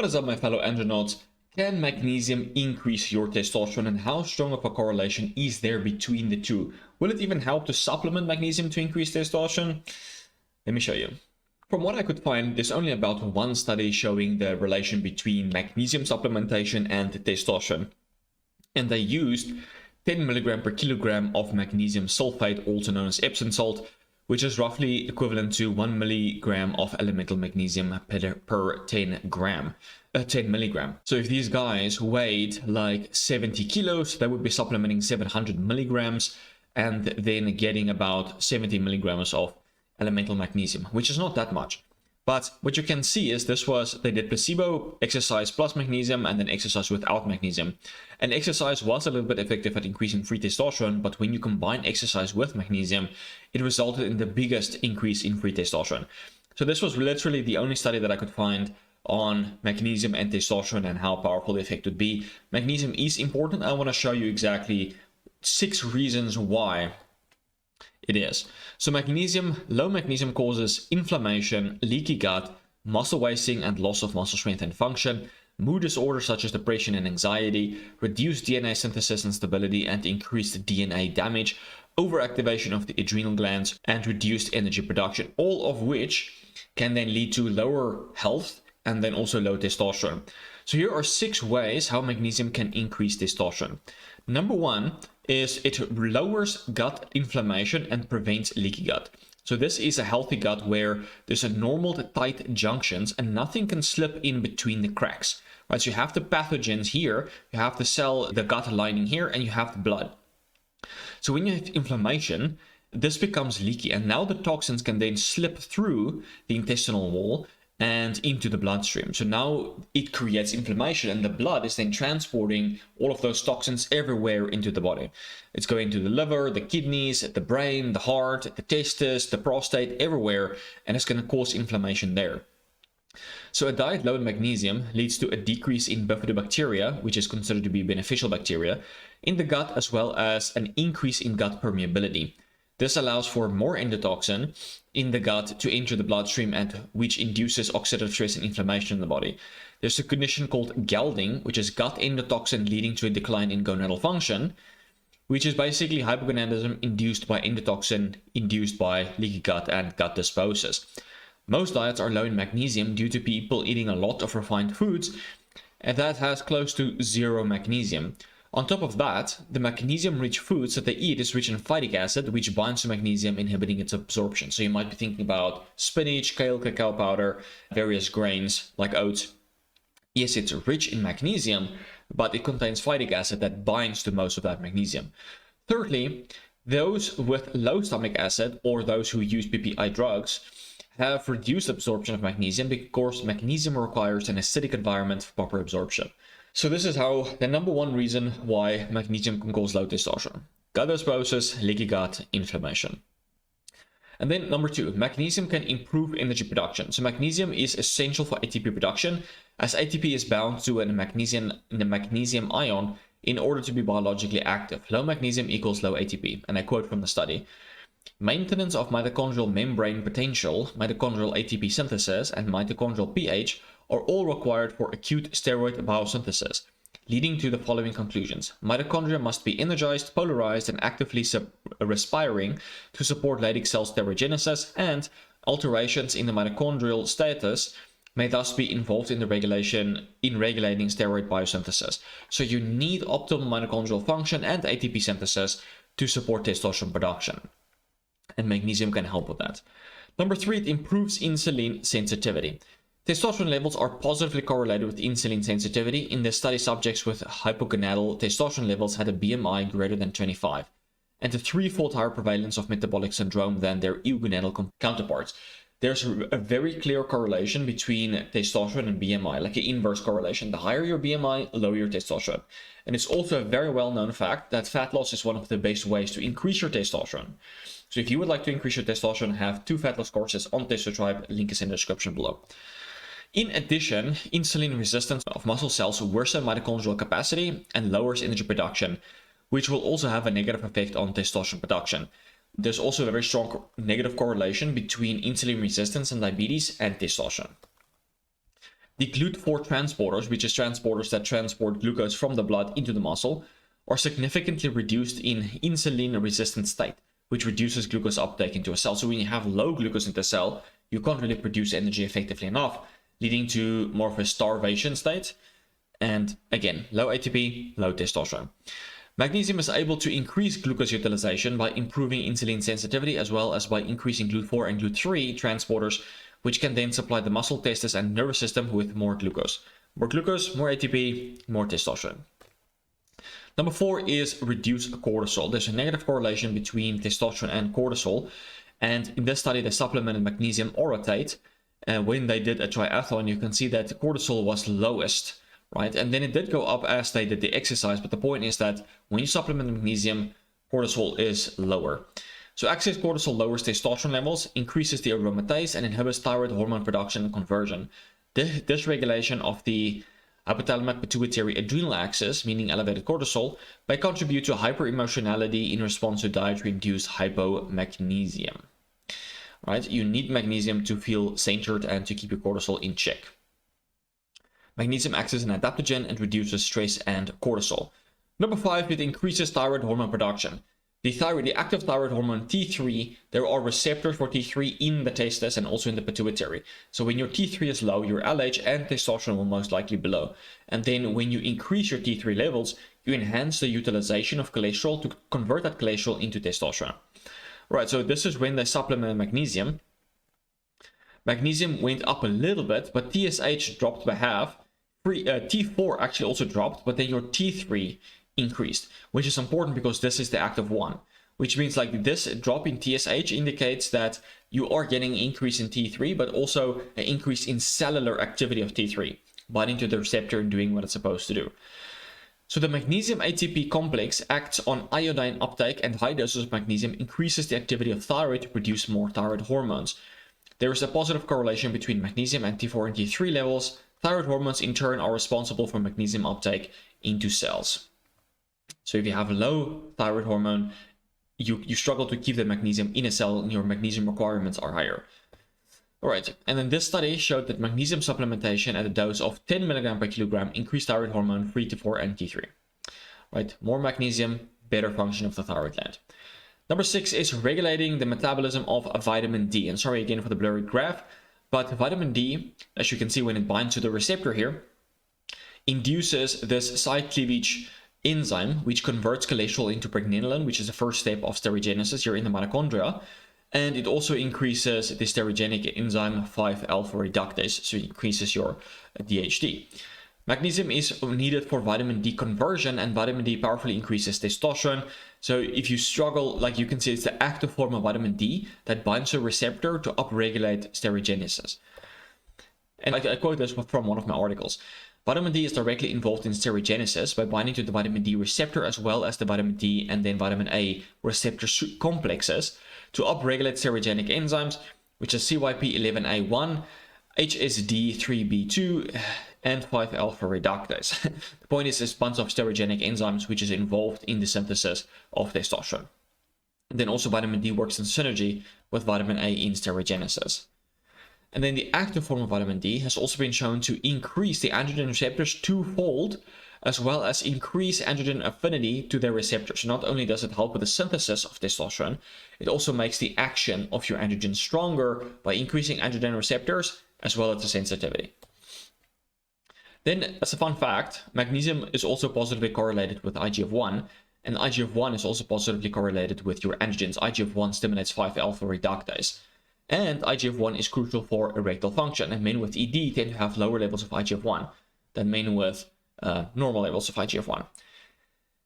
What is up, my fellow andronauts? Can magnesium increase your testosterone, and how strong of a correlation is there between the two? Will it even help to supplement magnesium to increase testosterone? Let me show you. From what I could find, there's only about one study showing the relation between magnesium supplementation and testosterone. And they used 10 milligram per kilogram of magnesium sulfate, also known as Epsom salt, which is roughly equivalent to 1 milligram of elemental magnesium per 10 milligram. So if these guys weighed like 70 kilos, they would be supplementing 700 milligrams and then getting about 70 milligrams of elemental magnesium, which is not that much. But what you can see is they did placebo, exercise plus magnesium, and then exercise without magnesium. And exercise was a little bit effective at increasing free testosterone, but when you combine exercise with magnesium, it resulted in the biggest increase in free testosterone. So this was literally the only study that I could find on magnesium and testosterone and how powerful the effect would be. Magnesium is important. I want to show you exactly 6 reasons why it is. So low magnesium causes inflammation, leaky gut, muscle wasting and loss of muscle strength and function, mood disorders such as depression and anxiety, reduced DNA synthesis and stability and increased DNA damage, overactivation of the adrenal glands, and reduced energy production, all of which can then lead to lower health and then also low testosterone. So here are 6 ways how magnesium can increase testosterone. Number 1 is it lowers gut inflammation and prevents leaky gut. So this is a healthy gut where there's a normal tight junctions and nothing can slip in between the cracks. Right? So you have the pathogens here, you have the cell, the gut lining here, and you have the blood. So when you have inflammation, this becomes leaky, and now the toxins can then slip through the intestinal wall and into the bloodstream. So now it creates inflammation, and the blood is then transporting all of those toxins everywhere into the body. It's going to the liver, the kidneys, the brain, the heart, the testes, the prostate, everywhere, and it's going to cause inflammation there. So a diet low in magnesium leads to a decrease in bifidobacteria, which is considered to be beneficial bacteria, in the gut, as well as an increase in gut permeability. This allows for more endotoxin in the gut to enter the bloodstream, and which induces oxidative stress and inflammation in the body. There's a condition called gelding, which is gut endotoxin leading to a decline in gonadal function, which is basically hypogonadism induced by endotoxin induced by leaky gut and gut dysbiosis. Most diets are low in magnesium due to people eating a lot of refined foods, and that has close to 0 magnesium. On top of that, the magnesium-rich foods that they eat is rich in phytic acid, which binds to magnesium, inhibiting its absorption. So you might be thinking about spinach, kale, cacao powder, various grains like oats. Yes, it's rich in magnesium, but it contains phytic acid that binds to most of that magnesium. Thirdly, those with low stomach acid or those who use PPI drugs have reduced absorption of magnesium because magnesium requires an acidic environment for proper absorption. So this is how the number 1 reason why magnesium can cause low testosterone: gut dysbiosis, leaky gut, inflammation. And then number 2, magnesium can improve energy production. So magnesium is essential for ATP production, as ATP is bound to a magnesium ion in order to be biologically active. Low magnesium equals low ATP. And I quote from the study: maintenance of mitochondrial membrane potential, mitochondrial ATP synthesis, and mitochondrial pH are all required for acute steroid biosynthesis, leading to the following conclusions. Mitochondria must be energized, polarized, and actively respiring to support Leydig cell steroidogenesis, and alterations in the mitochondrial status may thus be involved in regulating steroid biosynthesis. So you need optimal mitochondrial function and ATP synthesis to support testosterone production, and magnesium can help with that. Number 3, it improves insulin sensitivity. Testosterone levels are positively correlated with insulin sensitivity. In the study, subjects with hypogonadal testosterone levels had a BMI greater than 25 and a 3-fold higher prevalence of metabolic syndrome than their eugonadal counterparts. There's a very clear correlation between testosterone and BMI, like an inverse correlation. The higher your BMI, lower your testosterone. And it's also a very well-known fact that fat loss is one of the best ways to increase your testosterone. So if you would like to increase your testosterone, have 2 fat loss courses on TestoTribe, link is in the description below. In addition, insulin resistance of muscle cells worsens mitochondrial capacity and lowers energy production, which will also have a negative effect on testosterone production. There's also a very strong negative correlation between insulin resistance and diabetes and testosterone. The GLUT4 transporters, which is transporters that transport glucose from the blood into the muscle, are significantly reduced in insulin-resistant state, which reduces glucose uptake into a cell. So when you have low glucose in the cell, you can't really produce energy effectively enough, leading to more of a starvation state. And again, low ATP, low testosterone. Magnesium is able to increase glucose utilization by improving insulin sensitivity, as well as by increasing GLUT4 and GLUT3 transporters, which can then supply the muscle, testes, and nervous system with more glucose. More glucose, more ATP, more testosterone. Number 4 is reduce cortisol. There's a negative correlation between testosterone and cortisol. And in this study, they supplemented magnesium orotate. And when they did a triathlon, you can see that cortisol was lowest, right? And then it did go up as they did the exercise. But the point is that when you supplement magnesium, cortisol is lower. So excess cortisol lowers testosterone levels, increases the aromatase, and inhibits thyroid hormone production and conversion. Dysregulation of the hypothalamic pituitary adrenal axis, meaning elevated cortisol, may contribute to hyperemotionality in response to dietary-induced hypomagnesemia. Right? You need magnesium to feel centered and to keep your cortisol in check. Magnesium acts as an adaptogen and reduces stress and cortisol. Number 5, it increases thyroid hormone production. The active thyroid hormone T3, there are receptors for T3 in the testes and also in the pituitary. So when your T3 is low, your LH and testosterone will most likely be low. And then when you increase your T3 levels, you enhance the utilization of cholesterol to convert that cholesterol into testosterone. Right, so this is when they supplement magnesium. Magnesium went up a little bit, but TSH dropped by half. T4 actually also dropped, but then your T3 increased, which is important because this is the active one, which means like this drop in TSH indicates that you are getting an increase in T3, but also an increase in cellular activity of T3, binding to the receptor and doing what it's supposed to do. So the magnesium ATP complex acts on iodine uptake, and high doses of magnesium increases the activity of thyroid to produce more thyroid hormones. There is a positive correlation between magnesium and T4 and T3 levels. Thyroid hormones in turn are responsible for magnesium uptake into cells. So if you have a low thyroid hormone, you struggle to keep the magnesium in a cell and your magnesium requirements are higher. All right, and then this study showed that magnesium supplementation at a dose of 10 mg per kilogram increased thyroid hormone 3, T4, and T3. Right, more magnesium, better function of the thyroid gland. Number 6 is regulating the metabolism of vitamin D. And sorry again for the blurry graph, but vitamin D, as you can see when it binds to the receptor here, induces this side cleavage enzyme, which converts cholesterol into pregnenolone, which is the first step of steroidogenesis here in the mitochondria. And it also increases the steroidogenic enzyme 5-alpha reductase, so it increases your DHT. Magnesium is needed for vitamin D conversion, and vitamin D powerfully increases testosterone. So if you struggle, like you can see, it's the active form of vitamin D that binds to a receptor to upregulate steroidogenesis. And I quote this from one of my articles. Vitamin D is directly involved in steroidogenesis by binding to the vitamin D receptor as well as the vitamin D and then vitamin A receptor complexes to upregulate steroidogenic enzymes, which is CYP11A1, HSD3B2, and 5-alpha reductase. The point is, there's a bunch of steroidogenic enzymes which is involved in the synthesis of testosterone. And then also vitamin D works in synergy with vitamin A in steroidogenesis. And then the active form of vitamin D has also been shown to increase the androgen receptors twofold, as well as increase androgen affinity to their receptors. Not only does it help with the synthesis of testosterone, it also makes the action of your androgen stronger by increasing androgen receptors as well as the sensitivity. Then, as a fun fact, magnesium is also positively correlated with IGF-1, and IGF-1 is also positively correlated with your androgens. IGF-1 stimulates 5-alpha reductase. And IGF-1 is crucial for erectile function, and men with ED tend to have lower levels of IGF-1 than men with normal levels of IGF-1.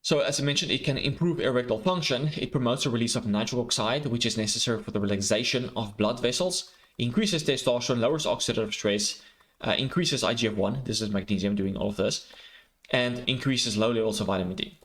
So as I mentioned, it can improve erectile function. It promotes the release of nitric oxide, which is necessary for the relaxation of blood vessels, increases testosterone, lowers oxidative stress, increases IGF-1, this is magnesium doing all of this, and increases low levels of vitamin D.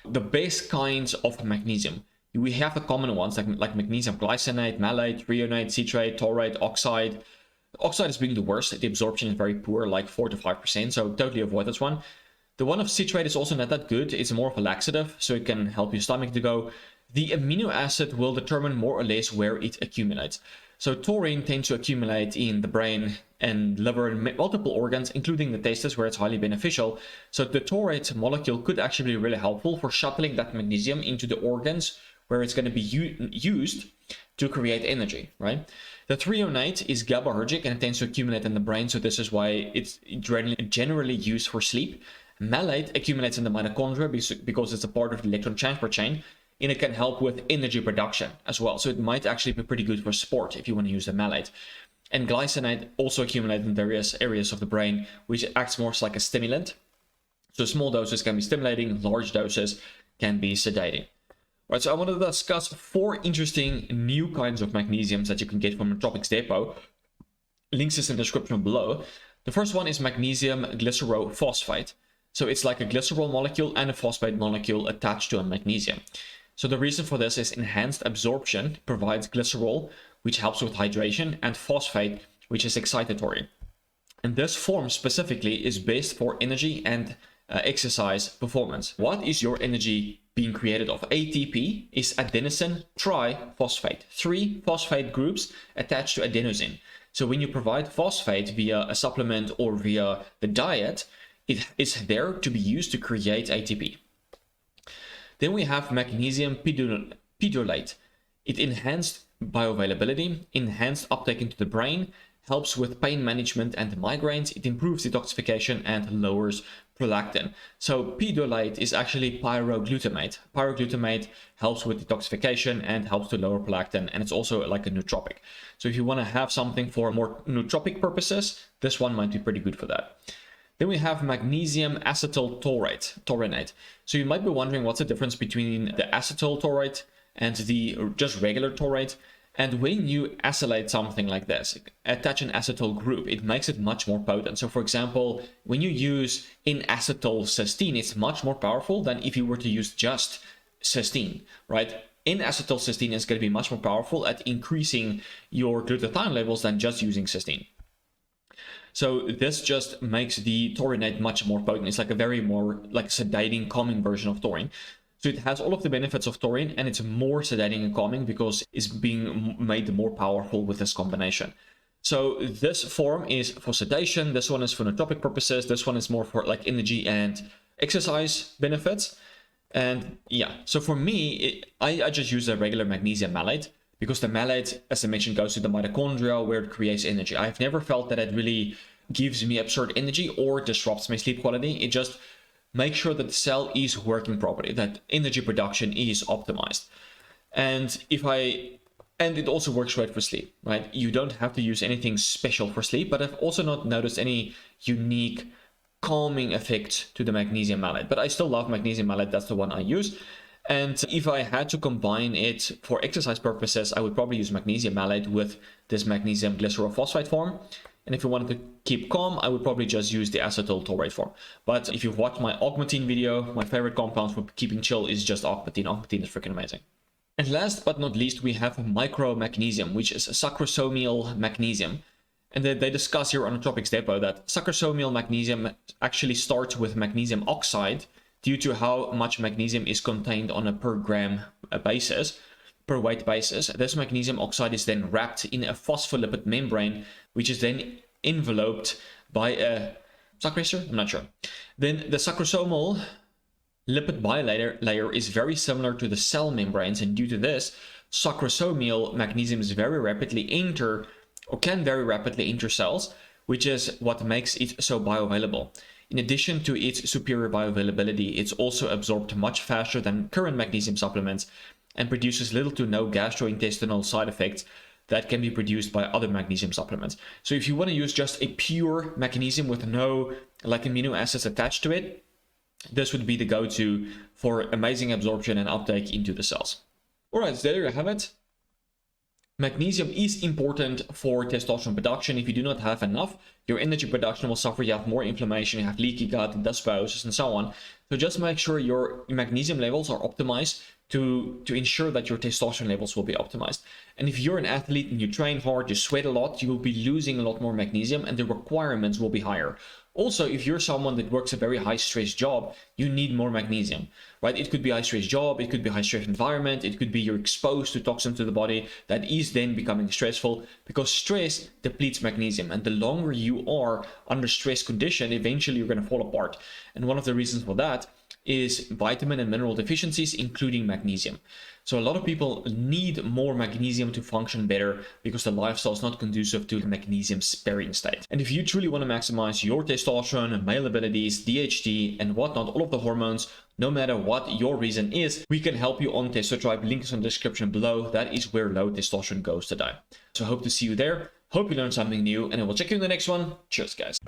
The best kinds of magnesium. We have the common ones like magnesium glycinate, malate, threonate, citrate, taurate, oxide. Oxide is being the worst. The absorption is very poor, like 4 to 5%, so totally avoid this one. The one of citrate is also not that good. It's more of a laxative, so it can help your stomach to go. The amino acid will determine more or less where it accumulates. So taurine tends to accumulate in the brain, and liver and multiple organs, including the testes, where it's highly beneficial. So the taurate molecule could actually be really helpful for shuttling that magnesium into the organs where it's going to be used to create energy, right? The threonate is GABAergic and it tends to accumulate in the brain, so this is why it's generally used for sleep. Malate accumulates in the mitochondria because it's a part of the electron transport chain, and it can help with energy production as well. So it might actually be pretty good for sport if you want to use the malate. And glycinate also accumulates in various areas of the brain, which acts more like a stimulant. So small doses can be stimulating, large doses can be sedating. Right, so I want to discuss 4 interesting new kinds of magnesiums that you can get from Nootropics Depot. Links is in the description below. The first one is magnesium glycerophosphate. So it's like a glycerol molecule and a phosphate molecule attached to a magnesium. So the reason for this is enhanced absorption provides glycerol, which helps with hydration, and phosphate, which is excitatory. And this form specifically is best for energy and exercise performance. What is your energy being created of? ATP is adenosine triphosphate. 3 phosphate groups attached to adenosine. So when you provide phosphate via a supplement or via the diet, it is there to be used to create ATP. Then we have magnesium pedolate. It enhanced bioavailability, enhanced uptake into the brain, helps with pain management and migraines. It improves detoxification and lowers prolactin. So pedolate is actually pyroglutamate. Pyroglutamate helps with detoxification and helps to lower prolactin, and it's also like a nootropic. So if you want to have something for more nootropic purposes, this one might be pretty good for that. Then we have magnesium acetyl taurinate. So you might be wondering what's the difference between the acetyl taurate and the just regular taurate. And when you acylate something like this, attach an acetyl group, it makes it much more potent. So for example, when you use N-acetylcysteine, it's much more powerful than if you were to use just cysteine, right? N-acetylcysteine is going to be much more powerful at increasing your glutathione levels than just using cysteine. So this just makes the taurinate much more potent. It's like a very more like sedating, calming version of taurine. So it has all of the benefits of taurine, and it's more sedating and calming because it's being made more powerful with this combination. So this form is for sedation. This one is for nootropic purposes. This one is more for like energy and exercise benefits. And yeah, so for me, I just use a regular magnesium malate because the malate, as I mentioned, goes to the mitochondria where it creates energy. I've never felt that it really gives me absurd energy or disrupts my sleep quality. It just make sure that the cell is working properly, that energy production is optimized. And it also works great for sleep, right? You don't have to use anything special for sleep, but I've also not noticed any unique calming effect to the magnesium malate. But I still love magnesium malate, that's the one I use. And if I had to combine it for exercise purposes, I would probably use magnesium malate with this magnesium glycerophosphate form. And if you wanted to keep calm, I would probably just use the acetyl taurate form. But if you've watched my augmentin video, my favorite compound for keeping chill is just augmentin. Augmentin is freaking amazing. And last but not least, we have micromagnesium, which is sacrosomial magnesium. And they discuss here on Nootropics Depot that sacrosomial magnesium actually starts with magnesium oxide due to how much magnesium is contained on a per gram basis. Per weight basis. This magnesium oxide is then wrapped in a phospholipid membrane, which is then enveloped by a saccharoser? I'm not sure. Then the sacrosomal lipid bilayer is very similar to the cell membranes, and due to this, sacrosomial magnesium is can very rapidly enter cells, which is what makes it so bioavailable. In addition to its superior bioavailability, it's also absorbed much faster than current magnesium supplements and produces little to no gastrointestinal side effects that can be produced by other magnesium supplements. So if you want to use just a pure magnesium with no like amino acids attached to it, this would be the go-to for amazing absorption and uptake into the cells. All right, so there you have it. Magnesium is important for testosterone production. If you do not have enough, your energy production will suffer. You have more inflammation, you have leaky gut, dysbiosis, and so on. So just make sure your magnesium levels are optimized to ensure that your testosterone levels will be optimized. And if you're an athlete and you train hard, you sweat a lot, you will be losing a lot more magnesium and the requirements will be higher. Also, if you're someone that works a very high stress job, you need more magnesium, right? It could be a high stress job, it could be a high stress environment, it could be you're exposed to toxins to the body that is then becoming stressful, because stress depletes magnesium, and the longer you are under stress condition, eventually you're going to fall apart. And one of the reasons for that is vitamin and mineral deficiencies, including magnesium. So a lot of people need more magnesium to function better because the lifestyle is not conducive to the magnesium sparing state. And if you truly want to maximize your testosterone, male abilities, DHT, and whatnot, all of the hormones, no matter what your reason is, we can help you on TestoTribe. Link is in the description below. That is where low testosterone goes today. So I hope to see you there. Hope you learned something new, and I will check you in the next one. Cheers, guys.